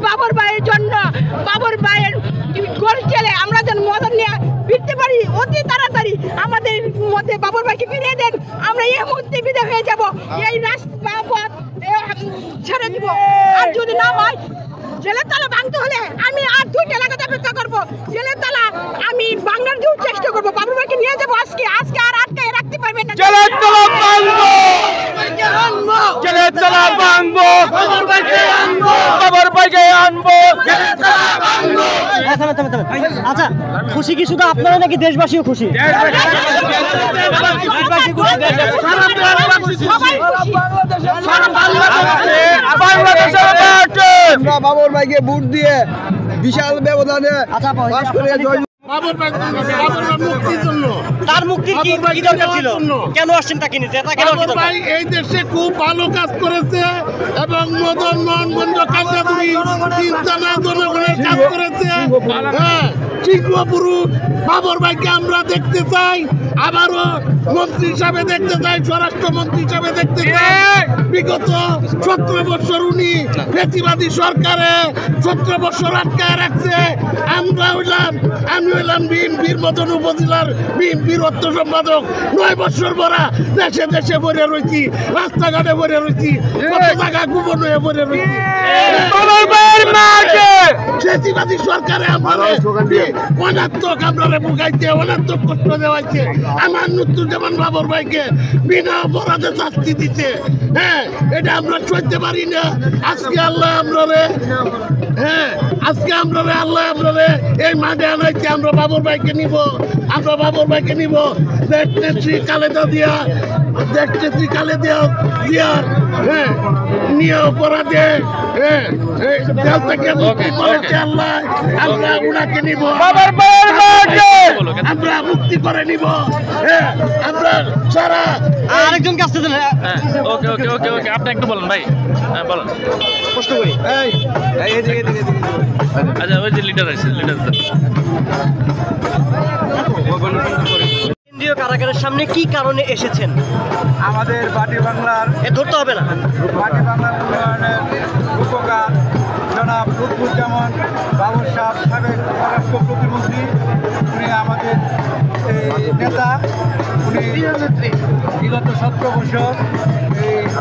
বাবর ভাইয়ের জন্য বাবর ভাইয়ের গোল খেলে আমরা যেন মদন নিয়ে ফিরতে পারি অতি তাড়াতাড়ি। আমাদের মধ্যে বাবর ভাইকে ফিরিয়ে দেন, আমরা এই মুহূর্তে বিদায় হয়ে যাব, এই রাস্তা পথ ছেড়ে দিব। আর যদি না হয় জেলের তালা ভাঙতে হলে আমি আর 2টা এলাকাতে অপেক্ষা করবো। জেলের তালা আমি ভাঙার জন্য চেষ্টা করবো, বাবর ভাইকে নিয়ে যাবো আজকে আর আটকায় রাখতে পারবেন না। জেলের তালা ভাঙবো, জেলের তালা ভাঙবো, বাবর ভাইকে আনবো। আচ্ছা, খুশি কি শুধু আপনারা নাকি দেশবাসীও খুশি? বাবর ভাইকে ভোট দিয়ে বিশাল ব্যবধানে তার মুক্তির কি দরকার ছিল? কেন আসছেন তাকে নিতে? ভাই এই দেশে খুব ভালো কাজ করেছে এবং মদন মোহনগঞ্জ কান্দাতুরি তিনতলা জনগণের কাজ করেছে। হ্যাঁ, চিকু পুরুষ বাবর ভাইকে আমরা দেখতে চাই, আবারও মন্ত্রী হিসাবে দেখতে চাই, স্বরাষ্ট্রমন্ত্রী হিসাবে দেখতে চাই। বিগত 17 বছর উনি ফ্যাসিবাদী সরকারে 17 বছর আটকায় রাখছে। আমি হইলাম বিএনপির মতন উপজেলার বিএনপির অর্থ সম্পাদক। 9 বছর ভরা দেশে দেশে ভরে রয়েছি, রাস্তাঘাটে ভরে রয়েছি, কত জায়গা গোপন হয়ে ভরে রয়েছি। ফ্যাসিবাদী সরকারে অনাত্মক আমরা বুঝাইছে, অনাত্মক কষ্ট দেওয়াইছে। আমার নুরুজ্জামান বাবর ভাইকে বিনা অপরাধে শাস্তি দিতে, হ্যাঁ, এটা আমরা সইতে পারি না। আজকে আল্লাহ আমরারে, হ্যাঁ, আজকে আমরারে আল্লাহ আমরারে এই মাঠে আনাইছে। আমরা বাবর ভাইকে নিব, আমরা বাবর ভাইকে নিব। দেখতেছি কালেদা দিয়া, দেখতেছি কালেদা দিয়া, হ্যাঁ, নিয়ে অপরাধে, হ্যাঁ, জেল থেকে মুক্তি করেছে আল্লাহ। আমরা উনাকে নিব, আমরা মুক্তি করে নিব। হ্যাঁ, আমরা সারা আরেকজন কাছে দেন। ওকে ওকে ওকে ওকে আপনি একটু বলেন ভাই। হ্যাঁ বলেন, কষ্ট করি। আচ্ছা, ওই যে লিডার আছে, লিডার কেন্দ্রীয় কারাগারের সামনে কি কারণে এসেছেন? আমাদের বাটি বাংলার ধরতে হবে না, বাটি বাংলার উন্নয়নের উপকার জনাব নুরুজ্জামান বাবর সাহেব, স্বরাষ্ট্র প্রতিমন্ত্রী, উনি আমাদের নেতা। উনি বিগত 17 বছর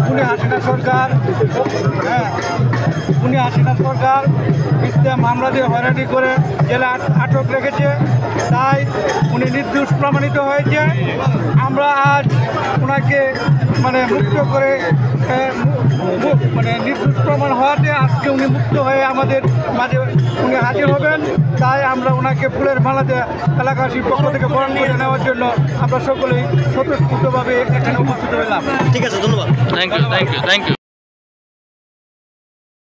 উনি হাসিনা সরকার, হ্যাঁ, উনি হাসিনা সরকার মিথ্যা মামলা দিয়ে হয়রানি করে জেলে আটক রেখেছে, তাই উনি নির্দোষ প্রমাণিত হয়েছে। আমরা আজ ওনাকে মুক্ত করে নির্দোষ প্রমাণ হওয়াতে আজকে উনি মুক্ত হয়ে আমাদের মাঝে উনি হাজির হবেন। তাই আমরা ওনাকে ফুলের মালাতে এলাকাবাসীর পক্ষ থেকে বরণ করে নেওয়ার জন্য আমরা সকলেই স্বতঃস্ফূর্তভাবে এখানে উপস্থিত হলাম। ঠিক আছে, ধন্যবাদ। Thank you, thank you, thank you.